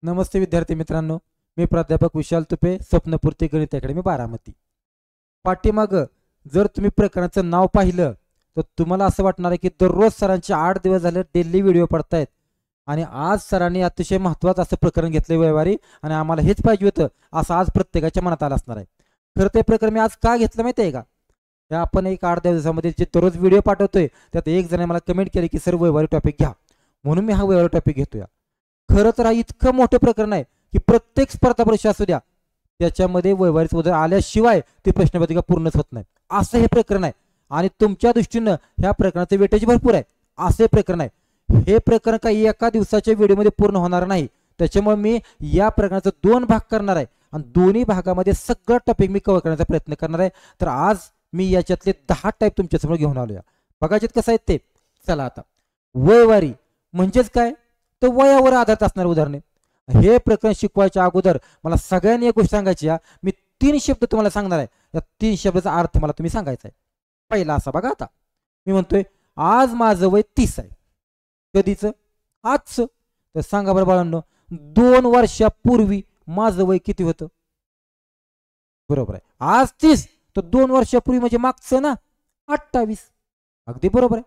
नमस्ते विद्यार्थी मित्रांनो, मी प्राध्यापक विशाल तुपे, स्वप्नपूर्ती गणित अकॅडमी बारामती. पाठीमाग जर तुम्ही प्रकरणाचं नाव पाहिलं तर तुम्हाला असं वाटणार आहे की दररोज सरांचे 8 दिवस झाले डेली व्हिडिओ पडतायत आणि आज सरांनी अतिशय महत्त्वाचं असं प्रकरण घेतलं रविवारी आणि आम्हाला हेच पाहिजे होतं असं आज प्रत्येकाच्या मनात आलं असणार आहे. खरं ते प्रकरण मी आज का घेतलं माहिती आहे का? त्या आपण एक 8 दिवसामध्ये जे दररोज व्हिडिओ पाठवतोय त्यात एक जण मला कमेंट केली की सर रविवारी टॉपिक घ्या, म्हणून मी हा रविवारी टॉपिक घेतोय. खरं तर हा इतकं मोठं प्रकरण आहे की प्रत्येक स्पर्धा परीक्षा असू द्या त्याच्यामध्ये व्यवहारिक उदाहरण आल्याशिवाय ती प्रश्नपत्रिका पूर्णच होत नाही, असं हे प्रकरण आहे. आणि तुमच्या दृष्टीनं ह्या प्रकरणाचे वेटेज भरपूर आहे, असे प्रकरण आहे. हे प्रकरण काही एका दिवसाच्या व्हिडिओमध्ये पूर्ण होणार नाही, त्याच्यामुळे मी या प्रकरणाचं 2 भाग करणार आहे आणि दोन्ही भागामध्ये सगळं टॉपिक मी कव्हर करण्याचा प्रयत्न करणार आहे. तर आज मी याच्यातले 10 टाईप तुमच्यासमोर घेऊन आलो. या बघायचे कसं आहे ते. चला आता वयवारी म्हणजेच काय, तर वयावर आधारित असणारे उदाहरणे. हे प्रकरण शिकवायच्या अगोदर मला सगळ्यांनी एक गोष्ट सांगायची आहे. मी 3 शब्द तुम्हाला सांगणार आहे, या 3 शब्दाचा अर्थ मला तुम्ही सांगायचा आहे. पहिला असा बघा, आता मी म्हणतोय आज माझं वय 30 आहे. कधीचं? आजचं. तर सांगा बरं बाळांनो, 2 वर्षापूर्वी माझं वय किती होतं? बरोबर आहे, आज 30, तर 2 वर्षापूर्वी म्हणजे मागचं ना 28. अगदी बरोबर आहे.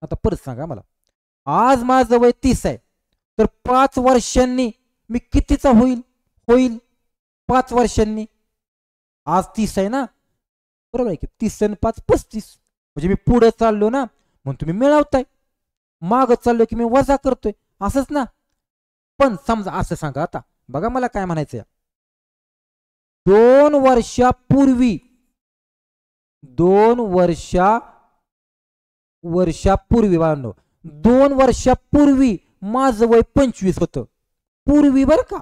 आता परत सांगा मला, आज माझं वय 30 आहे, तर 5 वर्षांनी मी कितीचा होईल? 5 वर्षांनी. आज 30 आहे ना, बरोबर आहे की? 30 आणि 5 35, म्हणजे मी पुढे चाललो ना, म्हणून तुम्ही मिळवताय. माग चाललो की मी वजा करतोय, असंच ना. पण समजा असं सांगा, आता बघा मला काय म्हणायचंय. 2 वर्षापूर्वी, 2 वर्षापूर्वी बाळांनो, 2 वर्षापूर्वी माझं वय 25 होतं. पूर्वी बर का,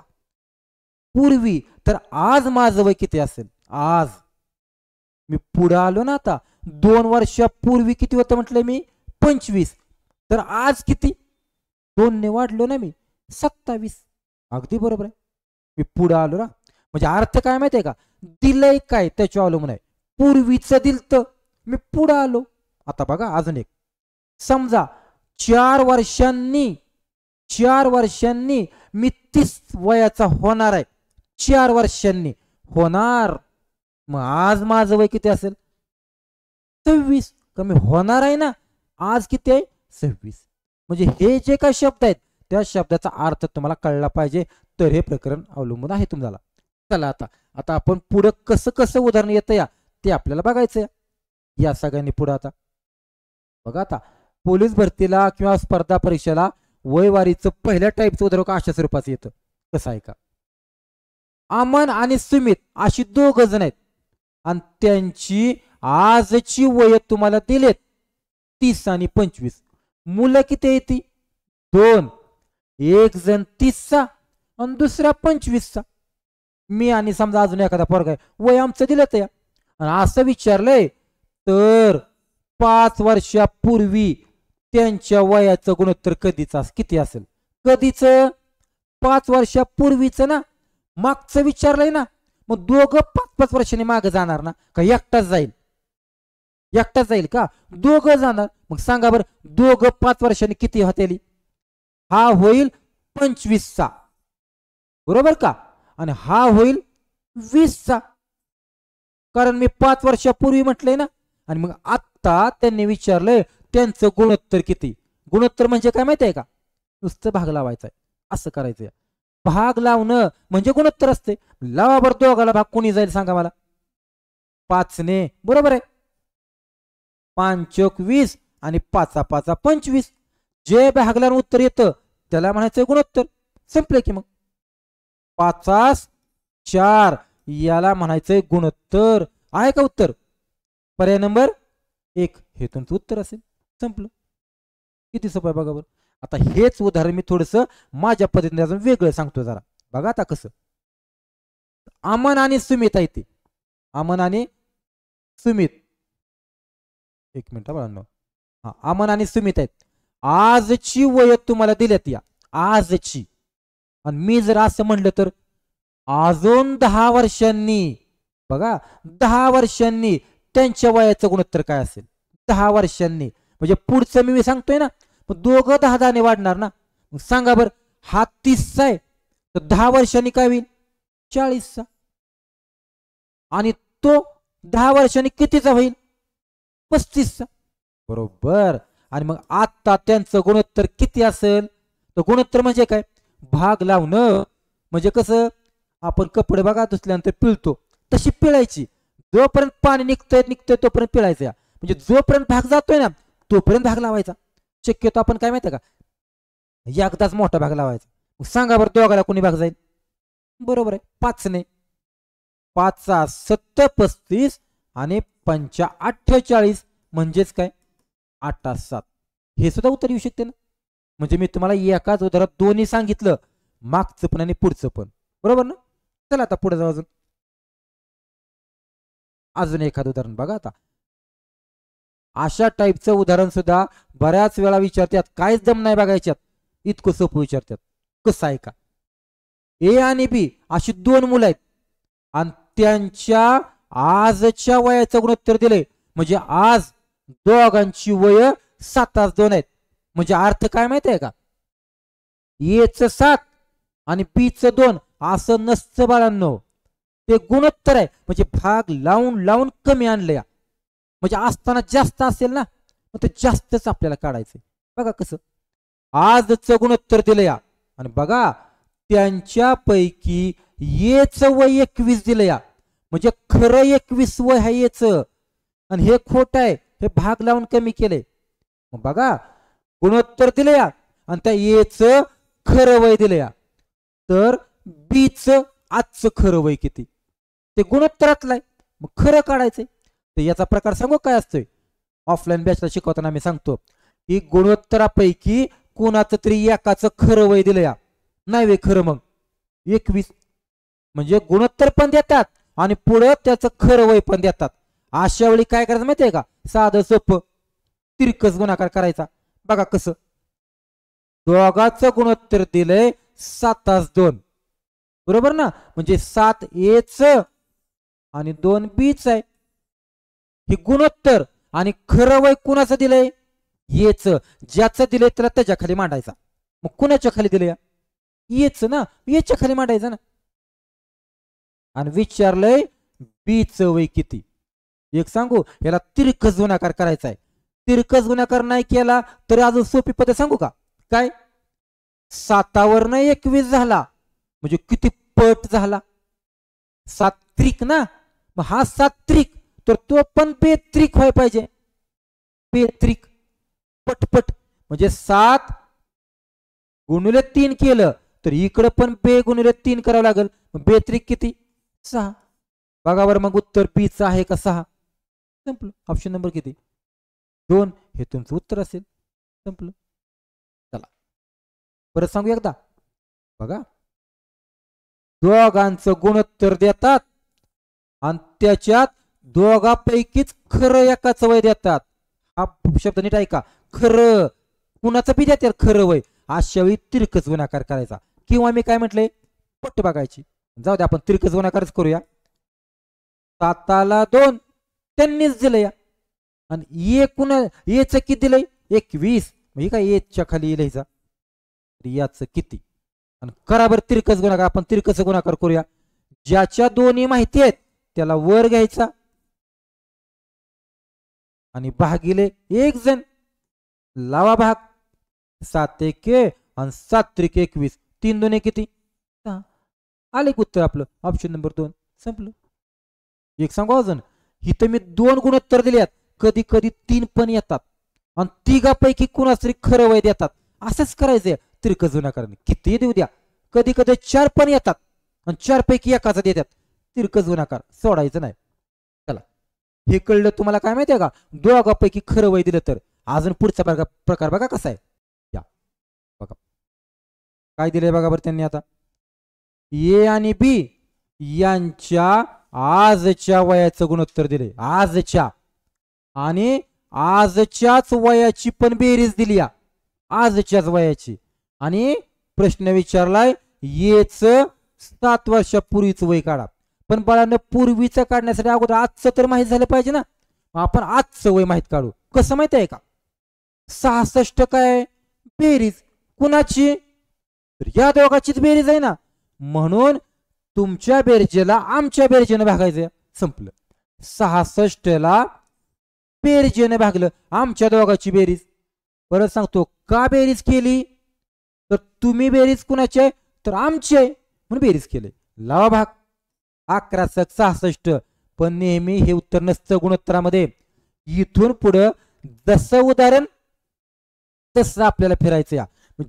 पूर्वी. तर आज माझं वय किती असेल? आज मी पुढे आलो ना, आता 2 वर्षापूर्वी किती होतं म्हटलं मी? 25. तर आज किती? 2 ने वाढलो ना मी, 27. अगदी बरोबर आहे, मी पुढे आलो ना. म्हणजे अर्थ काय माहितीये का? दिलंय काय त्याच्या अवलंबून आहे. पूर्वीचं दिलतं, मी पुढे आलो. आता बघा अजून एक. समजा 4 वर्षांनी मी 30 वयाचा होणार आहे. 4 वर्षांनी होणार. मग आज माझं वय किती असेल? 26. कमी होणार आहे ना, आज किती आहे? 26. म्हणजे हे जे काही शब्द आहेत त्या शब्दाचा अर्थ तुम्हाला कळला पाहिजे, तर हे प्रकरण अवलंबून आहे तुम्हाला. चला आता आता आपण पुढं कसं कसं उदाहरण येतं या ते आपल्याला बघायचं. या सगळ्यांनी पुढं आता बघा. आता पोलीस भरतीला किंवा स्पर्धा परीक्षेला वयवारीचं पहिल्या टाईपचं उदाहरण अशा स्वरूपाचं येतं. कसं आहे का? अमन आणि सुमित अशी 2 जण आहेत आणि त्यांची आजची वय तुम्हाला दिलेत 30 आणि 25. मुलं किती येते? 2. एक जण 30चा आणि दुसरा 25चा. मी आणि समजा अजून एखादा पोरगा आहे, वय आमचं दिलं तर आणि असं विचारलंय तर 5 वर्षापूर्वी त्यांच्या वयाचं गुणोत्तर कधीचा किती असेल? कधीच? 5 वर्षापूर्वीचं ना, मागचं विचारलंय ना. मग दोघं 5-5 वर्षांनी मागे जाणार ना, का एकटाच जाईल? एकटाच जाईल का? दोघं जाणार. मग सांगा बरं, दोघं 5 वर्षांनी किती होतील? हा होईल 25चा, बरोबर का? आणि हा होईल 20चा, कारण मी 5 वर्षापूर्वी म्हटलंय ना. आणि मग आता त्यांनी विचारलंय त्यांचं गुणोत्तर किती. गुणोत्तर म्हणजे काय माहिती आहे का? नुसतं भाग लावायचा आहे, असं करायचंय. भाग लावणं म्हणजे गुणोत्तर असते. लावा बरं दोघाला भाग, कोणी जाईल सांगा मला? 5 ने, बरोबर आहे. 5 20 आणि 5 5 25. जे भागल्यानं उत्तर येतं त्याला म्हणायचं गुणोत्तर. संपले की मग. 5 4 याला म्हणायचंय गुणोत्तर. आहे का उत्तर? पर्याय नंबर 1 हे तुमचं उत्तर असेल. संपलं. किती सोपं आहे बघा बरं. आता हेच उदाहरण मी थोडंसं माझ्या पद्धतीने अजून वेगळं सांगतो जरा. बघा आता कसं. अमन आणि सुमित आहे ते. अमन आणि सुमित, एक मिनिट बाळांनो. हा, अमन आणि सुमित आहेत. आजची वय तुम्हाला दिल्यात या, आजची. आणि मी जर असं म्हणलं तर अजून 10 वर्षांनी, बघा 10 वर्षांनी त्यांच्या वयाचं गुणोत्तर काय असेल? 10 वर्षांनी म्हणजे पुढचं मी सांगतोय ना, दोघं 10 ने वाढणार ना. मग सांगा बरं, हा 30 आहे तर 10 वर्षांनी काय होईल 40चा. आणि तो 10 वर्षांनी कितीचा होईल 35चा. बरोबर. आणि मग आता त्यांचं गुणोत्तर किती असेल तर गुणोत्तर म्हणजे काय भाग लावणं. म्हणजे कसं आपण कपडे बघा धुतल्यानंतर पिळतो तशी पिळायची. जोपर्यंत पाणी निघतंय तोपर्यंत पिळायचं. म्हणजे जोपर्यंत भाग जातोय ना तोपर्यंत भाग लावायचा. शक्यतो आपण काय माहितीये का एकदाच मोठा भाग लावायचा. सांगा बरं दोघाला कोणी भाग जाईल. बरोबर आहे 5 ने. 5 7 35 आणि 5 48 म्हणजेच काय 8 7. हे सुद्धा उत्तर येऊ शकते ना. म्हणजे मी तुम्हाला एकाच उदाहरणात दोन्ही सांगितलं मागचं पण आणि पुढचं पण. बरोबर ना. चला आता पुढे जाऊ. अजून एखादं उदाहरण बघा. आता अशा टाईपचं उदाहरण सुद्धा बऱ्याच वेळा विचारतात. काहीच दम नाही बघायच्यात इतकं सोपं विचारतात. कसं आहे का ए आणि बी अशी 2 मुलं आहेत आणि त्यांच्या आजच्या वयाचं गुणोत्तर दिले. म्हणजे आज दोघांची वय 7-2 आहेत. म्हणजे अर्थ काय माहिती आहे का एचं 7 आणि बीचं 2 असं नसतं बाळांनो. ते गुणोत्तर आहे. म्हणजे भाग लावून लावून कमी आणले. म्हणजे असताना जास्त असेल ना मग ते जास्तच आपल्याला काढायचं. बघा कसं आजचं गुणोत्तर दिलं या आणि बघा त्यांच्यापैकी येचं वय 21 दिलं या. म्हणजे खरं 21 वय आहे येचं आणि हे खोट आहे. हे भाग लावून कमी केले. मग बघा गुणोत्तर दिले या आणि त्या येचं खरं वय दिलं या. तर बीचं आजचं खरं वय किती ते गुणोत्तरातलं मग खरं काढायचंय. तर याचा प्रकार सांगू काय असतोय. ऑफलाईन बॅचला शिकवताना मी सांगतो की गुणोत्तरापैकी कोणाचं तरी एकाचं खरं वय दिलं या नाही वे खरं मग 21. म्हणजे गुणोत्तर पण देतात आणि पुढे त्याचं खरं वय पण देतात. अशा वेळी काय करायचं माहितीये का साधं सोपं तिरकस गुणाकार करायचा. बघा कसं दोघाचं गुणोत्तर दिलंय 7-2 बरोबर ना. म्हणजे 7 एच आणि 2 बीच आहे. हे गुणोत्तर आणि खरं वय कुणाचं दिलंय येच. ज्याचं दिलंय त्याला त्याच्या खाली मांडायचा. मग कुणाच्या खाली दिलंय येच ना येच्या खाली मांडायचं ना. आणि विचारलंय बीच वय किती. एक सांगू याला तिरकस गुणाकार करायचा आहे. तिरकस गुणाकार नाही केला तरी अजून सोपी पद्धत सांगू का काय 7वरनं 21 झाला म्हणजे किती पट झाला 7 त्रिक ना. मग हा 7 त्रिक तर तो पण बेत्रिक व्हाय पाहिजे. बेत्रिक पटपट म्हणजे 7 गुणिले 3 केलं तर इकडं पण बे गुणिले 3 करावं लागेल. बेत्रिक किती 6. बघा बरं मग उत्तर बीच आहे का 6. संपलं. ऑप्शन नंबर किती 2 हे तुमचं उत्तर असेल. संपलं. चला परत सांगू एकदा. बघा दोघांचं गुणोत्तर देतात आणि त्याच्यात दोघांपैकीच खरं एकाचं वय देतात. हा शब्द नीट ऐका. खरं कुणाचं बी देतात खरं वय. अशा वेळी तिरकस गुणाकार करायचा. किंवा मी काय म्हटलंय पट बघायची. जाऊ दे आपण तिरकस गुणाकारच करूया. 7ला 2 त्यांनीच दिलं या आणि ये कुणा येच किती दिलंय 21 म्हणजे काय येच्या खाली लिहायचा याचं किती. आणि करा बरं तिरकस गुणाकार. आपण तिरकस गुणाकार करूया. ज्याच्या दोन्ही माहिती आहेत त्याला वर घ्यायचा आणि भागिले 1 जण लावा भाग. 7 1 आणि 7 त्रिक 21 3 2 किती 6. आले उत्तर आपलं ऑप्शन नंबर 2. संपलं. एक सांगू अजून इथं मी 2 गुणोत्तर दिलेत. कधी कधी 3 पण येतात आणि तिघापैकी कुणाच तरी खरं वय देतात. असंच करायचंय तिरकस गुणाकार. किती देऊ द्या. कधी कधी 4 पण येतात आणि 4 पैकी एकाच देतात. तिरकस गुणाकार सोडायचं नाही. चला हे कळलं तुम्हाला. काय माहितीये का दोघांपैकी खरं वय दिलं तर अजून पुढचा प्रकार बघा कसा आहे. या बघा काय दिलंय बघा बरं त्यांनी. आता ए आणि बी यांच्या आजच्या वयाचं गुणोत्तर दिले. आजच्या आणि आजच्याच वयाची पण बेरीज दिली या आजच्याच वयाची. आणि प्रश्न विचारलाय येच 7 वर्षापूर्वीच वय काढा. पण बाळांना पूर्वीचं काढण्यासाठी अगोदर आजचं तर माहित झालं पाहिजे ना. आपण आजचं वय माहित काढू. कसं माहित आहे का 66 काय बेरीज कुणाची तर या दोघांचीच बेरीज आहे ना. म्हणून तुमच्या बेरजेला आमच्या बेरजेनं भागायचं. संपलं. 66ला बेरजेने भागलं, आमच्या दोघांची बेरीज. परत सांगतो, का बेरीज केली? तर तुम्ही बेरीज कुणाची आहे? तर आमची आहे, म्हणून बेरीज केली. लावा भाग. 11 + 66. पण नेहमी हे उत्तर नसतं गुणोत्तरामध्ये. इथून पुढं जसं उदाहरण तसं आपल्याला फिरायचं. या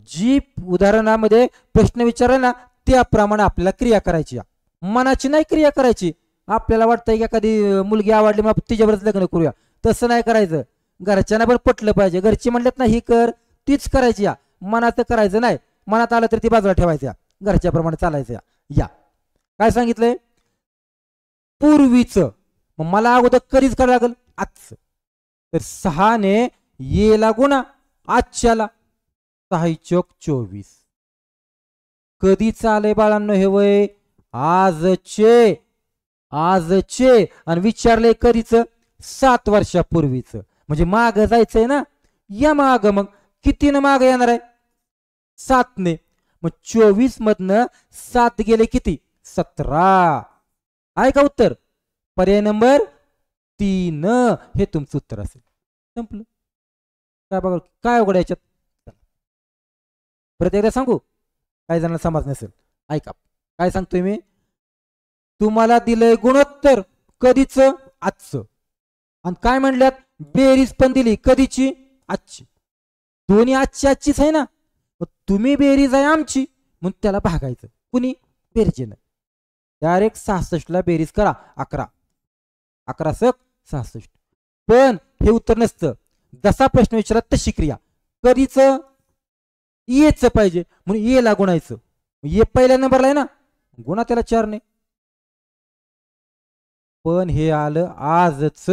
जी उदाहरणामध्ये प्रश्न विचारला ना त्याप्रमाणे आपल्याला क्रिया करायची. मनाची नाही क्रिया करायची. आपल्याला वाटतंय की एखादी मुलगी आवडली मग तिच्यावरच लग्न करूया, तसं नाही करायचं. घरच्यांना पण पटलं पाहिजे. घरची म्हणलेत ना ही कर, तीच करायची. या मनात करायचं नाही. मनात आलं तर ती बाजूला ठेवायचं. घरच्याप्रमाणे चालायचं. या काय सांगितलंय? पूर्वीचं. मग मला अगोदर कधीच करावं लागेल? आजचं. तर 6 ने येला गुणा आजच्याला. 6 × 24. कधी चालय बाळांनो हे वय? आजचे. आजचे. आणि विचारलंय कधीच? 7 वर्षापूर्वीच. म्हणजे माग जायचंय ना. या माग. मग कितीनं माग येणार आहे? 7 ने. मग 24 मधनं 7 गेले किती? 17. आहे का उत्तर? पर्याय नंबर 3 हे तुमचं उत्तर असेल. संपलं. काय बघा काय अवघड याच्यात. परत एकदा सांगू, काही जणांना समज नसेल. ऐका काय सांगतोय मी. तुम्हाला दिलंय गुणोत्तर कधीच? आजचं. आणि काय म्हणल्यात? बेरीज पण दिली कधीची? आजची. दोन्ही आजचीच आहे ना. तुम्ही बेरीज आहे आमची, म्हणून त्याला भागायचं. कुणी? बेरजेनं. डायरेक्ट 66ला बेरीज करा. 11. 11 + 66. पण हे उत्तर नसतं. जसा प्रश्न विचारला तशी क्रिया. कधीच? येच पाहिजे, म्हणून येला गुणायचं. ये पहिल्या नंबरला आहे ना, गुणा त्याला 4 ने. पण हे आलं आजच.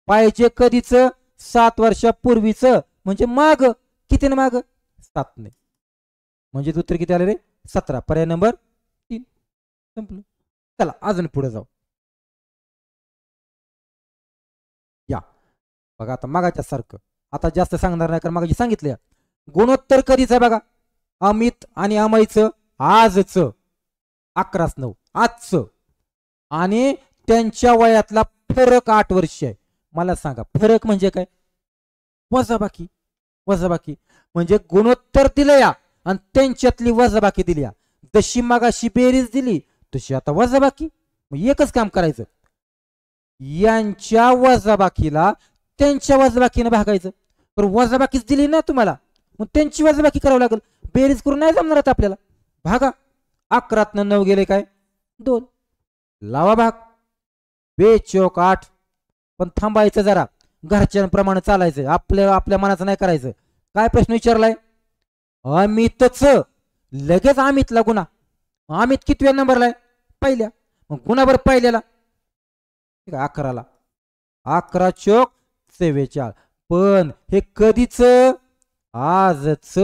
पाहिजे कधीच? 7 वर्षापूर्वीच. म्हणजे माग. किती ना माग? 7 ने. म्हणजे उत्तर किती आले रे? 17. पर्याय नंबर 3. संपलं. चला अजून पुढे जाऊ. या बघा आता मागाच्या सारखं. आता जास्त सांगणार नाही, कारण मागाची सांगितले. गुणोत्तर कधीच आहे बघा. अमित आणि अमयचं आजच. 11/9 आजचं. आणि त्यांच्या वयातला फरक 8 वर्ष आहे. मला सांगा फरक म्हणजे काय? वजाबाकी. वजाबाकी म्हणजे गुणोत्तर दिलं या आणि त्यांच्यातली वजाबाकी दिली. जशी मागाशी बेरीज दिली तशी आता वजाबाकी. मग एकच काम करायचं, यांच्या वजाबाकीला त्यांच्या वजाबाकीने भागायचं. तर वजाबाकीच दिली ना तुम्हाला, मग त्यांची वजाबाकी करावं लागेल. बेरीज करून नाही जमणार आपल्याला. भागा. 11 9 गेले काय? 2. लावा भाग. 2 × 8. पण थांबायचं जरा, घरच्यांप्रमाणे चालायचं. आपल्या मनाचं नाही करायचं. काय प्रश्न विचारलाय? अमितच. लगेच अमितला गुणा. अमित कितव्या नंबरला आहे? पहिल्या. मग गुणावर पहिल्याला 11ला. 11 × 44. पण हे कधीच? आजच.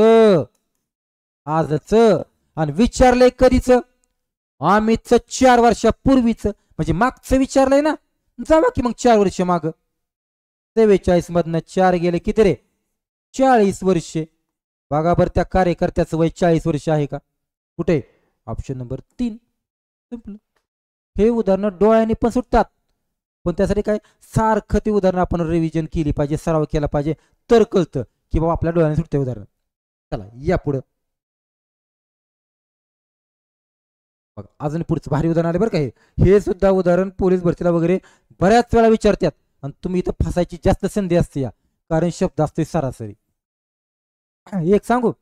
आजच. आणि विचारलंय कधीच? अमितचं 4 वर्षापूर्वीच. म्हणजे मागचं विचारलंय ना. जावा की मग 4 वर्ष माग. 44 मधनं 4 गेले किती रे? 40 वर्षे. बघा बरं त्या कार्यकर्त्याचं वय 40 वर्ष आहे का? कुठे? Option number 3. संपलं. हे उदाहरण डोळ्याने पण सुटतात. पण त्यासाठी काय सारखं ती उदाहरण आपण रिव्हिजन केली पाहिजे, सराव केला पाहिजे, तर कळतं की बाबा आपल्या डोळ्याने सुटते उदाहरण. चला या पुढं. बघा अजून पुढचं भारी उदाहरण आले बरं का. हे सुद्धा उदाहरण पोलीस भरतीला वगैरे बऱ्याच वेळा विचारतात. आणि तुम्ही इथं फसायची जास्त संधी असते या, कारण शब्द असतोय सरासरी. एक सांगू,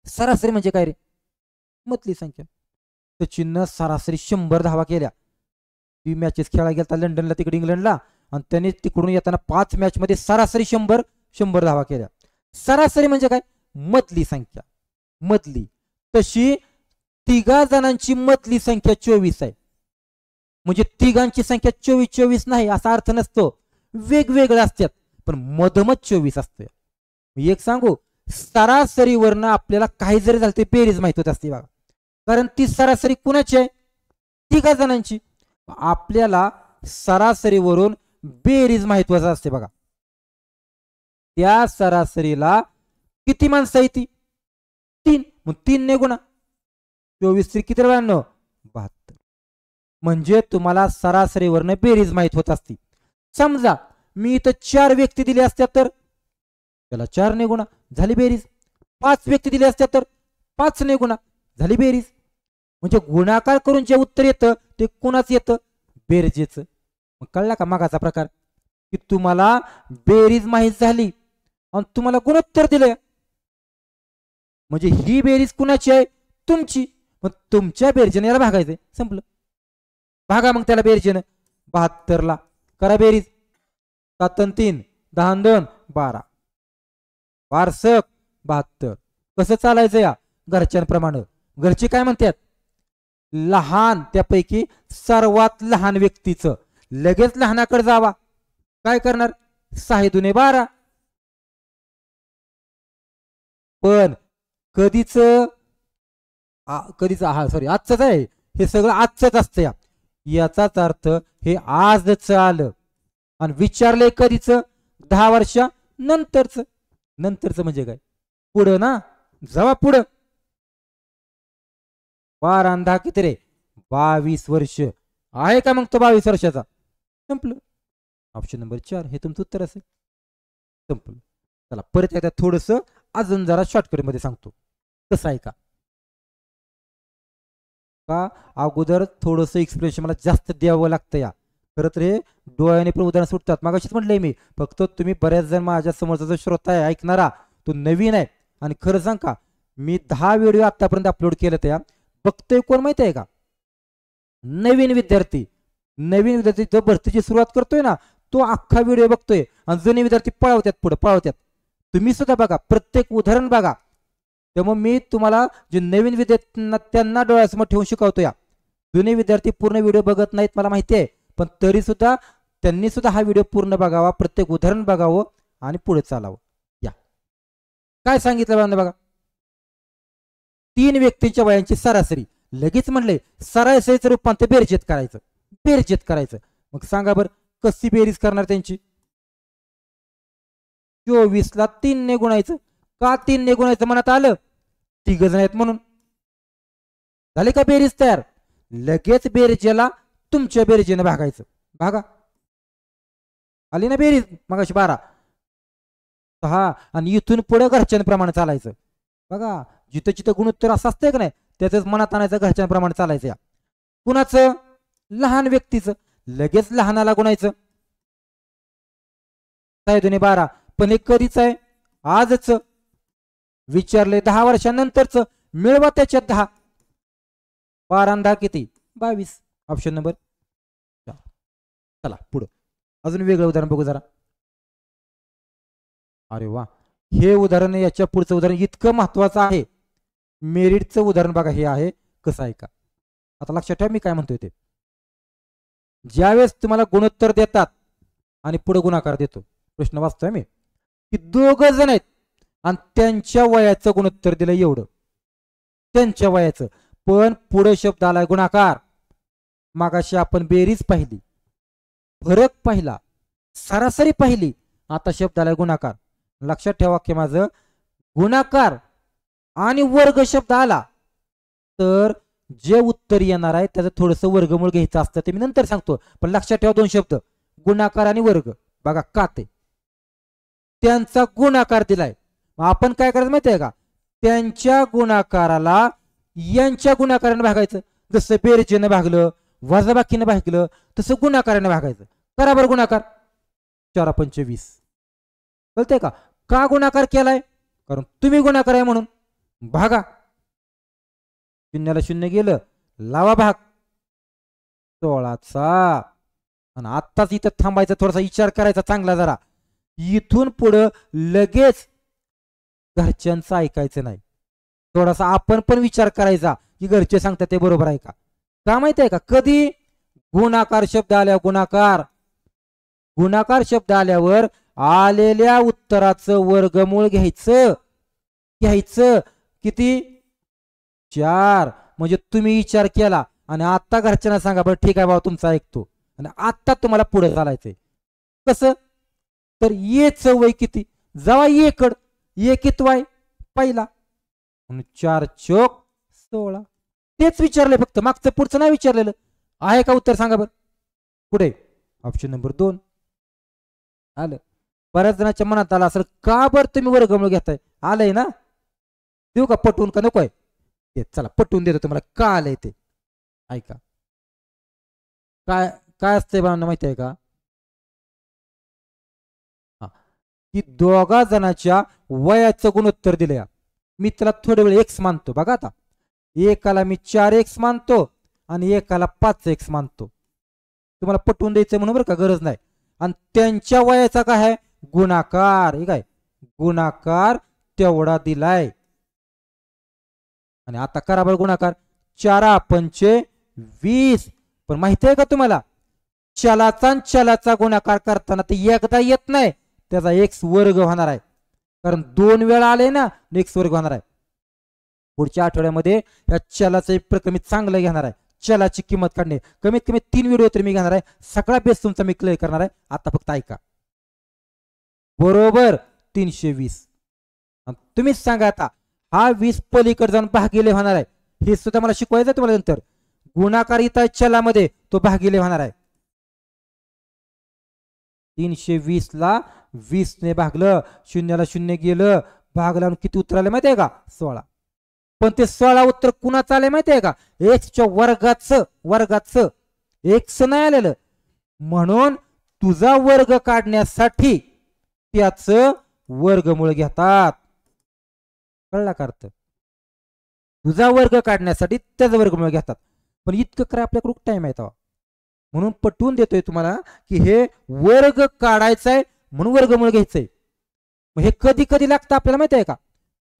सरासरी म्हणजे काय रे? मतली संख्या. सचिननं सरासरी 100 धावा केल्या. 3 मॅचेस खेळायला गेला लंडनला, तिकडे इंग्लंडला, आणि त्याने तिकडून येताना 5 मॅच मध्ये सरासरी 100 धावा केल्या. सरासरी म्हणजे काय? मधली संख्या. मधली. तशी तिघा जणांची मधली संख्या 24 आहे. म्हणजे तिघांची संख्या 24 नाही असा अर्थ नसतो. वेगवेगळ्या असतात, पण मधमत 24 असते. एक सांगू, सरासरीवरनं आपल्याला काही जरी झालं ते बेरीज माहित होत असते बघा. कारण ती सरासरी कुणाची आहे? तिघा जणांची. आपल्याला सरासरीवरून बेरीज महत्वाचा असते बघा. त्या सरासरीला किती माणसं आहे? ती 3. मग 3 ने गुणा. 24 3 किती 72. म्हणजे तुम्हाला सरासरीवरनं बेरीज माहित होत असती. समजा मी इथं 4 व्यक्ती दिले असत्या तर त्याला 4 ने गुणा झाली बेरीज. 5 व्यक्ती दिले असत्या तर 5 ने गुणा झाली बेरीज. म्हणजे गुणाकार करून जे उत्तर येतं ते कोणाच येतं? बेरजेचं. मग कळला का मागाचा प्रकार? की तुम्हाला बेरीज माहीत झाली आणि तुम्हाला गुणोत्तर दिलं, म्हणजे ही बेरीज कुणाची आहे? तुमची. मग तुमच्या बेरजेने याला भागायचंय, संपलं. भागा मग त्याला बेरजेनं 72 ला. करा बेरीज. 7 आणि 3 10 आणि 2 12. वार्षिक 72. कसं चालायचं या घरच्यांप्रमाणे? घरचे काय म्हणतात? लहान त्यापैकी सर्वात लहान व्यक्तीचं लगेच लहानाकडे जावा. काय करणार? 6 दुने 12. पण कधीच कधीच सॉरी आजच आहे, हे सगळं आजच असतं. याचाच अर्थ हे आजच आलं आणि विचारलंय कधीच? 10 वर्षा नंतरच. नंतरच म्हणजे काय? पुढं ना, जावा पुढं. 12 आणि 10 किती रे? 22 वर्ष. आहे का मग तो 22 वर्षाचा? संपलं. ऑप्शन नंबर 4 हे तुमचं उत्तर असेल. संपलं. चला परत एकदा थोडस अजून जरा शॉर्टकट मध्ये सांगतो. कसं आहे का अगोदर थोडस एक्सप्रेशन मला जास्त द्यावं लागतं. या खरं तर हे डोळ्याने पण उदाहरण सुटतात. मागाशीच म्हटलंय मी, फक्त तुम्ही बऱ्याच जण माझ्या समोरचा जो श्रोता आहे ऐकणारा तो नवीन आहे. आणि खरं सांग का, मी 10 व्हिडिओ आतापर्यंत अपलोड केले त्या बघतोय कोण माहिती आहे का? नवीन विद्यार्थी. नवीन विद्यार्थी जो भरतीची सुरुवात करतोय ना तो अख्खा व्हिडिओ बघतोय आणि जुने विद्यार्थी पळवतात पुढे पळवतात. तुम्ही सुद्धा बघा, प्रत्येक उदाहरण बघा. त्यामुळे मी तुम्हाला जे नवीन विद्यार्थ्यांना त्यांना डोळ्यासमोर ठेवून शिकवतो. या जुने विद्यार्थी पूर्ण व्हिडिओ बघत नाहीत मला माहिती आहे, पण तरी सुद्धा त्यांनी सुद्धा हा व्हिडिओ पूर्ण बघावा, प्रत्येक उदाहरण बघावं आणि पुढे चालावं. या काय सांगितलं बघा, 3 व्यक्तींच्या वयांची सरासरी. लगेच म्हणले सरासरीचं रूपांतर बेरजेत करायचं. बेरजेत करायचं. मग सांगा बरं कशी बेरीज करणार त्यांची? 24 ला 3 ने गुणायचं. का 3 ने गुणायचं मनात आलं? 3 जण आहेत म्हणून. झाले का बेरीज तयार? लगेच बेरजेला तुमच्या बेरजेने भागायचं. भागा. आली ना बेरीज मगाशी 12. 6 आणि इथून पुढे घरच्यांप्रमाणे चालायचं. बघा जिथं जिथं गुणोत्तर असं असतंय का नाही त्याच मनात आणायचं, घरच्यांप्रमाणे चालायचं. या कुणाचं? लहान व्यक्तीचं. लगेच लहानाला गुणायचं. 6 दुने 12. पण हे कधीच आहे? आजच. विचारले 10 वर्षानंतरच. मिळवा त्याच्यात 10. 12 आणि 10 किती? 22. Option number 4. चला पुढं अजून वेगळं उदाहरण बघू जरा. अरे वा, हे उदाहरण याच्या पुढचं उदाहरण इतकं महत्वाचं आहे. मेरिटचं उदाहरण बघा हे आहे. कसं आहे का? आता लक्षात ठेवा मी काय म्हणतोय ते. ज्यावेळेस तुम्हाला गुणोत्तर देतात आणि पुढे गुणाकार देतो, प्रश्न वाचतोय मी की 2 जण आहेत आणि त्यांच्या वयाचं गुणोत्तर दिलं एवढं, त्यांच्या वयाचं, पण पुढे शब्द आलाय गुणाकार. मागाशी आपण बेरीज पाहिली, फरक पाहिला, सरासरी पाहिली, आता शब्द आलाय गुणाकार. लक्षात ठेवा की माझं गुणाकार आणि वर्ग शब्द आला तर जे उत्तर येणार आहे त्याचं थोडंसं वर्गमूळ घ्यायचं असतं, ते मी नंतर सांगतो. पण लक्षात ठेवा 2 शब्द गुणाकार आणि वर्ग. बघा का ते त्यांचा गुणाकार दिलाय. आपण काय करायचं माहिती आहे का? त्यांच्या गुणाकाराला यांच्या गुणाकाराने भागायचं. जसं बेरजेनं भागलं, वजाबाकीनं भागलं, तसं गुणाकाराने भागायचं. करा बरं गुणाकार. 4 पंचे 20. कळतंय का? का गुणाकार केलाय? कारण तुम्ही गुणाकार आहे म्हणून. भागा. 0 ला 0 गेलं, लावा भाग. 16चा. आणि आत्ताच इथं थांबायचं, थोडासा विचार करायचा चांगला जरा. इथून पुढं लगेच घरच्यांचं ऐकायचं नाही. थोडासा आपण पण विचार करायचा की घरचे सांगतात ते बरोबर आहे का. का माहिती आहे का? कधी गुणाकार शब्द आल्यावर गुणाकार शब्द आल्यावर आलेल्या उत्तराचं वर्गमूळ घ्यायचं. किती? 4. म्हणजे तुम्ही विचार केला आणि आता घरच्यांना सांगा बरं ठीक आहे बाबा तुमचा ऐकतो, आणि आता तुम्हाला पुढे चालायचंय. कसं? तर येचं वय किती? जावा येकड. ये कितवाय? पहिला. 4 चोक 16. तेच विचारलंय फक्त, मागचं पुढचं नाही विचारलेलं. आहे का उत्तर सांगा बरं. पुढे ऑप्शन नंबर 2 आलं. बऱ्याच जणांच्या मनात आलं असेल का बरं तुम्ही वर्गमूळ घेताय. आलंय ना, देऊ का पटवून का नकोय. ते चला पटवून देतो तुम्हाला का आलंय ते. ऐका काय काय असतंय बाळांनो माहिती आहे का. की दोघा जणांच्या वयाचं गुणोत्तर दिलंय. मी त्याला थोडे वेळ एक्स मानतो बघा. आता एकाला मी 4x मानतो आणि एकाला 5x मानतो. तुम्हाला पटवून द्यायचं म्हणून बरं का, गरज नाही. आणि त्यांच्या वयाचा काय आहे गुणाकार. हे काय गुणाकार तेवढा दिलाय. आणि आता करा बरं गुणाकार. 4 पंचे 20. पण माहिती आहे का तुम्हाला, चलाचा आणि चलाचा गुणाकार करताना ते एकदा येत नाही, त्याचा एक्स वर्ग होणार आहे. कारण 2 वेळा आले ना, एक्स वर्ग होणार आहे. पुढच्या आठवड्यामध्ये या चलाचं एक प्रकरण चांगलं घेणार आहे. चलाची किंमत काढणे कमीत कमी 3 व्हिडिओ तरी मी घेणार आहे. सगळा बेस तुमचा मी क्लिअर करणार आहे. आता फक्त ऐका. बरोबर 320. तुम्हीच सांगा आता, हा 20 पलीकडे जाऊन भागिले होणार आहे. हे सुद्धा मला शिकवायचं तुम्हाला नंतर. गुणाकार इथं चलामध्ये तो भागिले होणार आहे. 320 ला 20 ने भागलं, शून्याला शून्य गेलं, भागला किती उत्तर आले माहिती आहे का 16. पण ते 16 उत्तर कुणाचं आले माहिती आहे का, एक्सच्या वर्गाचं एक्स नाही आलेलं. म्हणून तुझा वर्ग काढण्यासाठी त्याच वर्गमूळ घेतात. कळला का अर्थ. तुझा वर्ग काढण्यासाठी त्याचा वर्गमूळ घेतात. पण इतकं करा आपल्याकडे टाइम आहे तेव्हा, म्हणून पटवून देतोय तुम्हाला की हे वर्ग काढायचा आहे म्हणून वर्गमूळ घ्यायचंय. हे कधी कधी लागतं आपल्याला माहिती आहे का,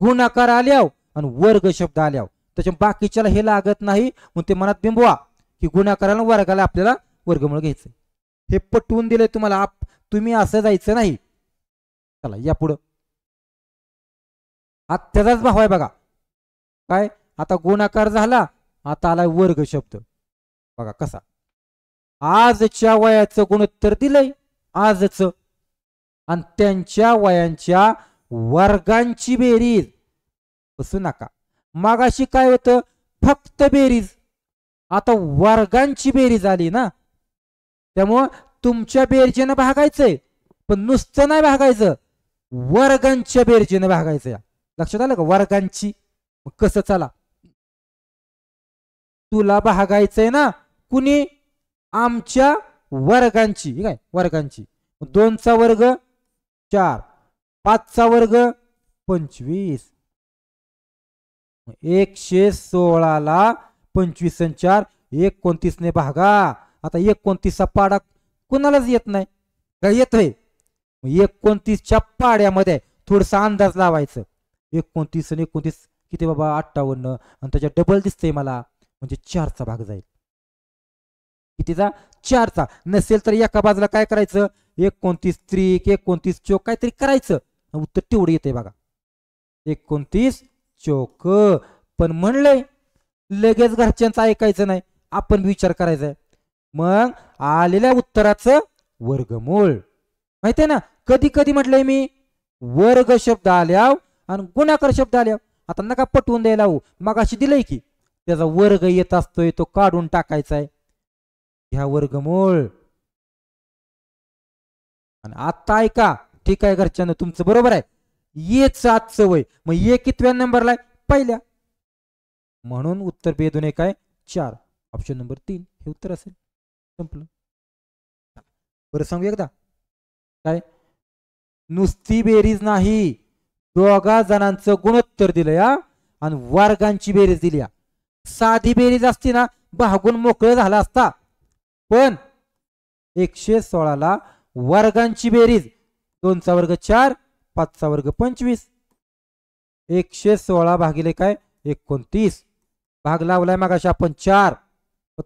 गुणाकार आल्याव आणि वर्ग शब्द आल्याव. त्याच्या बाकीच्याला हे लागत नाही, म्हणून ते मनात बिंबवा की गुणाकाराला वर्गाला आपल्याला वर्गमूळ घ्यायचंय. हे पटवून दिलंय तुम्हाला. तुम्ही असं जायचं नाही. चला या पुढं. हा त्याचाच भाव आहे बघा. काय आता गुणाकार झाला, आता आलाय वर्ग शब्द. बघा कसा. आजच्या वयाचं गुणोत्तर दिलंय आजच, आणि त्यांच्या वयांच्या वर्गांची बेरीज. बसू नका. मागाशी काय होतं फक्त बेरीज, आता वर्गांची बेरीज आली ना, त्यामुळं तुमच्या बेरजेनं भागायचंय. पण नुसतं नाही भागायचं, वर्गांच्या बेरजेनं भागायचं. लक्षात आलं का वर्गांची. कसं चला, तुला भागायचंय ना कुणी आमच्या वर्गांची. काय वर्गांची. 2चा वर्ग 4, 5चा वर्ग 25. 116 ला 25 आणि 4 29 ने भागा. आता 29चा पाडा कुणालाच येत नाही का, येतोय. 29च्या पाड्यामध्ये थोडासा अंदाज लावायचं. 29 आणि 29 किती बाबा 58, आणि त्याच्या डबल दिसतंय मला, म्हणजे 4चा भाग जाईल. कितीचा 4चा. नसेल तर एका बाजूला काय करायचं 29 त्रिक 29 चौक काहीतरी करायचं, उत्तर तेवढं येते बघा 29 चौक. पण म्हणलंय लगेच घरच्यांचं ऐकायचं नाही, आपण विचार करायचा. मग आलेल्या उत्तराचं वर्गमूळ माहितीये ना. कधी कधी म्हटलंय मी वर्ग शब्द आल्या आणि गुणाकार शब्द आल्या. आता नका पटवून द्यायला हो, मग अशी दिलंय की त्याचा वर्ग येत असतोय तो काढून टाकायचा आहे. ह्या वर्गमूळ. आणि आता ऐका ठीक आहे घरच्यांना, तुमचं बरोबर आहे. येच आजचं वय, मग ये कितव्या नंबरला आहे पहिल्या, म्हणून उत्तर बेदून काय 4. ऑप्शन नंबर 3 हे उत्तर असेल. संपलं. बरं सांगू एकदा. काय नुसती बेरीज नाही, दोघा जणांचं गुणोत्तर दिलंय आणि वर्गांची बेरीज दिली. साधी बेरीज असती ना भागून मोकळं झाला असता, पण 116 ला वर्गांची बेरीज 2चा वर्ग 4, 5चा वर्ग 25. 116 भागिले काय 29. भाग लावलाय मगाशी आपण 4.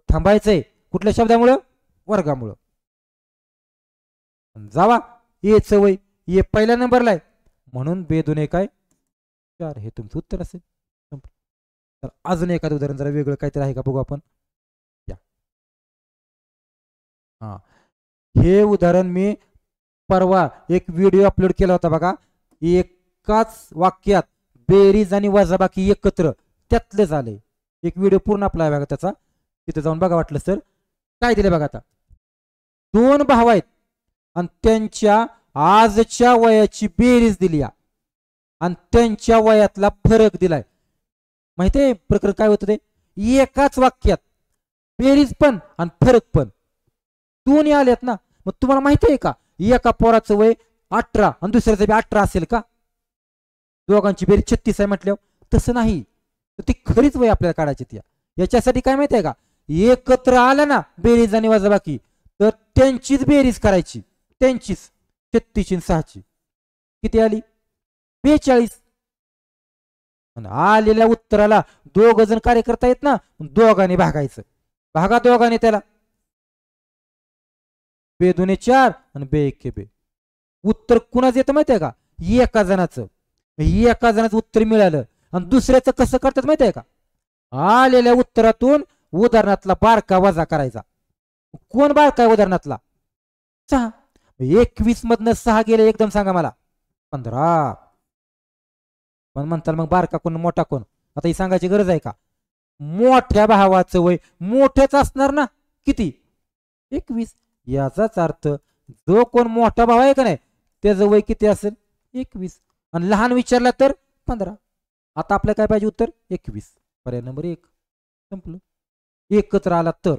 थांबायचंय कुठल्या शब्दामुळं वर्गामुळं. जावा येच वय ये पहिल्या नंबरला आहे, म्हणून बेदून काय 4 हे तुमचं उत्तर असेल. तर अजून एखादं उदाहरण जरा वेगळं काहीतरी आहे का बघू आपण. या हा हे उदाहरण मी परवा एक व्हिडिओ अपलोड केला होता बघा. एकाच वाक्यात बेरीज आणि वजाबाकी एकत्र त्यातले झाले. एक व्हिडिओ पूर्ण आपला आहे बघा त्याचा, तिथे जाऊन बघा वाटलं सर. काय दिले बघा आता, दोन भाव आहेत आणि त्यांच्या आजच्या वयाची बेरीज दिली आणि त्यांच्या वयातला फरक दिलाय. माहितीये प्रकरण काय होतं ते, एकाच वाक्यात बेरीज पण आणि फरक पण दोन्ही आलेत ना. मग तुम्हाला माहिती आहे का, एका पोराचं वय 18 आणि दुसऱ्याचं बी 18 असेल का? दोघांची बेरीज 36 आहे म्हटल्यावर तसं नाही. तर ती खरीच वय आपल्याला काढायची ती. याच्यासाठी काय माहिती आहे का, एकत्र आलं ना बेरीज आणि वजाबाकी, तर त्यांचीच बेरीज करायची, त्यांचीच 36 आणि 6ची किती आली 42. आलेल्या उत्तराला दोघ जण कार्य करता येत ना, दोघांनी भागायचं. भागा दोघांनी त्याला, बे दोन्ही 4 आणि बे एके बे. उत्तर कुणाच येतं माहितीये का, एका जणाचं. एका जणाचं उत्तर मिळालं आणि दुसऱ्याचं कसं करतात माहितीये का, आलेल्या उत्तरातून उदाहरणातला बारका वजा करायचा. कोण बारका आहे उदाहरणातला 6. 21 मधनं 6 गेले एकदम सांगा मला 15. पण म्हणताल मग बारका कोण मोठा कोण, आता ही सांगायची गरज आहे का? मोठ्या भावाचं वय मोठ्याच असणार ना, किती 21. याचाच अर्थ जो कोण मोठा भाव आहे का नाही त्याचं वय किती असेल 21 आणि लहान विचारला तर 15. आता आपल्याला काय पाहिजे उत्तर 21. पर्याय नंबर 1 संपलं. एकत्र आला तर.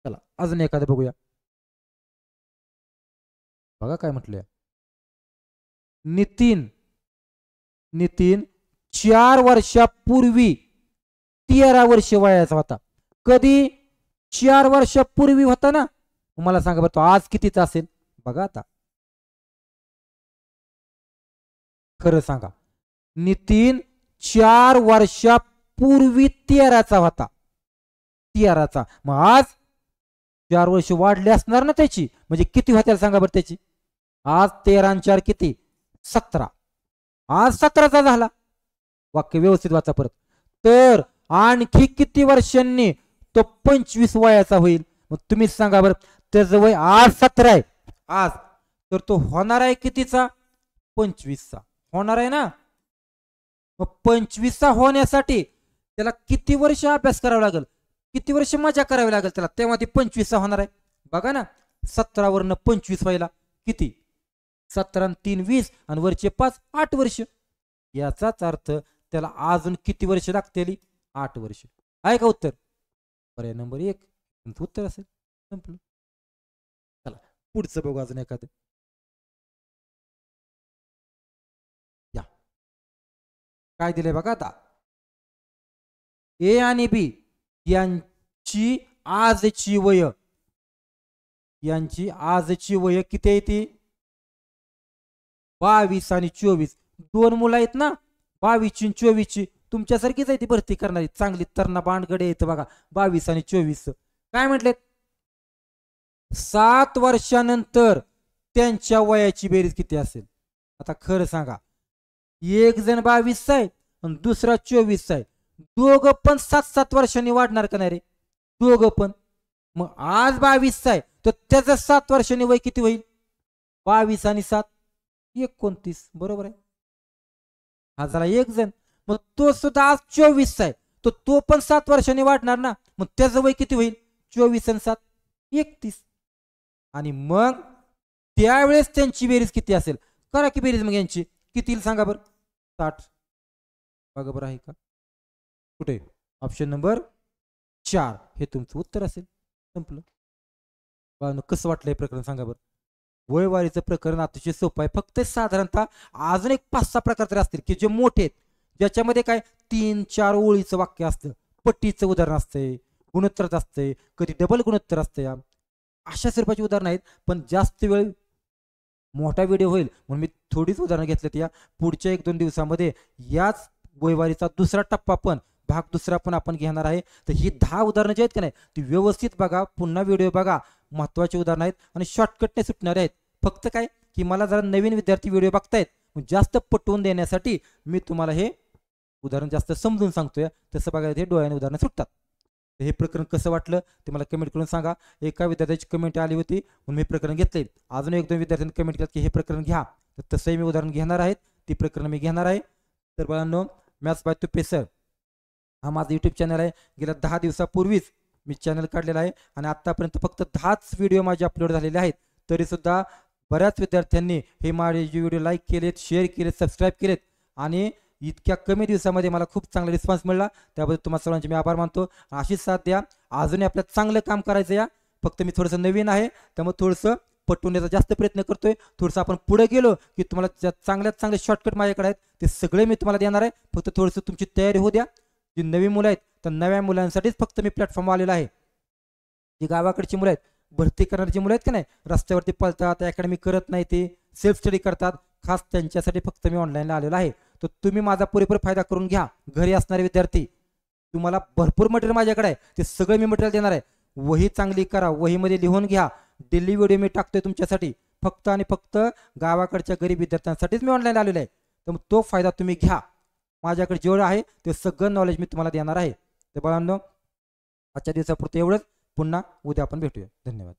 चला अजून एखादं बघूया. बघा काय म्हटलंय, नितीन 4 वर्षापूर्वी 13 वर्ष वयाचा होता. कधी 4 वर्षापूर्वी होता ना, मला सांगा बरं तो आज कितीचा असेल बघा. आता खरं सांगा, नितीन 4 वर्षापूर्वी 13चा होता, 13चा. मग आज 4 वर्ष वाढले असणार ना त्याची, म्हणजे किती होत्या सांगा बरं त्याची. आज 13 आणि 4 किती 17, आज 17चा झाला. वाक्य व्यवस्थित वाचा परत. तर आणखी किती वर्षांनी तो 25 वयाचा होईल. मग तुम्हीच सांगा बरं, त्याचं वय आज 17 आहे आज, तर तो होणार आहे कितीचा 25चा होणार आहे ना. मग 25चा होण्यासाठी त्याला किती वर्ष अभ्यास करावा लागेल, किती वर्ष मजा करावी लागेल त्याला, तेव्हा ती 25चा होणार आहे. बघा ना 17 वरनं 25 व्हायला किती 17 आणि 3 20 आणि वरचे 5 8 वर्ष. याचाच अर्थ त्याला अजून किती वर्ष लागतील 8 वर्ष. आहे का उत्तर? पर्याय नंबर 1 उत्तर असेल. संपलं. चला पुढचं बघू अजून एखादं. या काय दिलंय बघा आता, ए आणि बी यांची आजची वय, यांची आजची वय किती आहे ती 22 आणि 24. दोन मुलं आहेत ना 22 आणि 24ची, तुमच्यासारखीच आहे ती भरती करणारी चांगली तरणा बांडगडे येतं बघा 22 आणि 24. काय म्हटले 7 वर्षानंतर त्यांच्या वयाची बेरीज किती असेल. आता खरं सांगा, एक जण 22 आहे आणि दुसरा 24 आहे, दोघं पण 7-7 वर्षांनी वाढणार का नाही रे दोघं पण. मग आज 22 आहे तर त्याचं 7 वर्षांनी वय किती होईल 22 आणि 7 29 बरोबर आहे. हा झाला एक जण. मग तो सुद्धा आज 24 आहे, तर तो पण 7 वर्षांनी वाढणार ना, मग त्याचं वय किती होईल 24 आणि 7 31. आणि मग त्यावेळेस त्यांची बेरीज किती असेल, करा की बेरीज मग यांची किती सांगा बरं 60. बघा बरं आहे का कुठे, ऑप्शन नंबर 4 हे तुमचं उत्तर असेल. संपलं. कसं वाटलं हे प्रकरण सांगा बरं. वयवारीचं प्रकरण अतिशय सोपं आहे, फक्त साधारणतः अजून एक 5-6 प्रकार तरी असतील की जे मोठे आहेत, ज्याच्यामध्ये काय 3-4 ओळीचं वाक्य असतं, पट्टीचं उदाहरण असतंय, गुणोत्तरात असतंय, कधी डबल गुणोत्तर असतंय, अशा स्वरूपाची उदाहरणं आहेत. पण जास्त वेळ मोठा व्हिडिओ होईल म्हणून मी थोडीच उदाहरणं घेतलेत. या पुढच्या 1-2 दिवसामध्ये याच वयवारीचा दुसरा टप्पा पण भाग दुसरा पण आपण घेणार आहे. तर ही 10 उदाहरणं जी आहेत का नाही ती व्यवस्थित बघा, पुन्हा व्हिडिओ बघा, महत्वाची उदाहरणं आहेत आणि शॉर्टकटने सुटणारे आहेत. फक्त काय की मला जरा नवीन विद्यार्थी व्हिडिओ बघतायत, जास्त पटवून देण्यासाठी मी तुम्हाला हे उदाहरण जास्त समजून सांगतोय. तसं बघायला हे डोळ्याने उदाहरणं सुटतात. हे प्रकरण कसं वाटलं ते मला कमेंट करून सांगा. एका विद्यार्थ्याची कमेंट आली होती म्हणून मी प्रकरण घेतले, अजून 1-2 विद्यार्थ्यांनी कमेंट केलं की हे प्रकरण घ्या, तर तसंही मी उदाहरण घेणार आहेत, ती प्रकरण मी घेणार आहे. तर बाळांनो, मॅथ्स बाय तुपे सर हा माझा यूट्यूब चॅनल आहे. गेल्या 10 दिवसापूर्वीच मी चॅनल काढलेला आहे आणि आत्तापर्यंत फक्त 10च व्हिडिओ माझे अपलोड झालेले आहेत. तरीसुद्धा बऱ्याच विद्यार्थ्यांनी हे माझे व्हिडिओ लाईक केलेत, शेअर केलेत, सबस्क्राईब केलेत आणि इतक्या कमी दिवसामध्ये मला खूप चांगला रिस्पॉन्स मिळाला. त्याबद्दल तुम्हाला सर्वांचे मी आभार मानतो. अशीच साथ द्या. अजूनही आपल्याला चांगलं काम करायचं या. फक्त मी थोडंसं नवीन आहे त्यामुळे थोडंसं पटवण्याचा जास्त प्रयत्न करतोय. थोडंसं आपण पुढे गेलो की तुम्हाला चांगल्यात चांगले शॉर्टकट माझ्याकडे आहेत ते सगळे मी तुम्हाला देणार आहे. फक्त थोडंसं तुमची तयारी होऊ द्या. जी नवी मुलं आहेत तर नव्या मुलांसाठीच फक्त मी प्लॅटफॉर्म आलेला आहे. जी गावाकडची मुलं आहेत, भरती करणारी मुलं आहेत का नाही, रस्त्यावरती पळतात, अकॅडमी करत नाही, ते सेल्फ स्टडी करतात, खास त्यांच्यासाठी फक्त मी ऑनलाईनला आलेलो आहे. तर तुम्ही माझा पुरेपूर फायदा करून घ्या. घरी असणारे विद्यार्थी, तुम्हाला भरपूर मटेरियल माझ्याकडे आहे, ते सगळं मी मटेरियल देणार आहे. वही चांगली करा, वहीमध्ये लिहून घ्या. डेली व्हिडिओ मी टाकतोय तुमच्यासाठी, फक्त आणि फक्त गावाकडच्या गरीब विद्यार्थ्यांसाठीच मी ऑनलाईन आलेलो आहे. तर तो फायदा तुम्ही घ्या. माझ्याकडे जेवढं आहे ते सगळं नॉलेज मी तुम्हाला देणार आहे. तर बाळांनो, आजच्या दिवसापुरतं एवढंच. पुन्हा उद्या आपण भेटूया. धन्यवाद.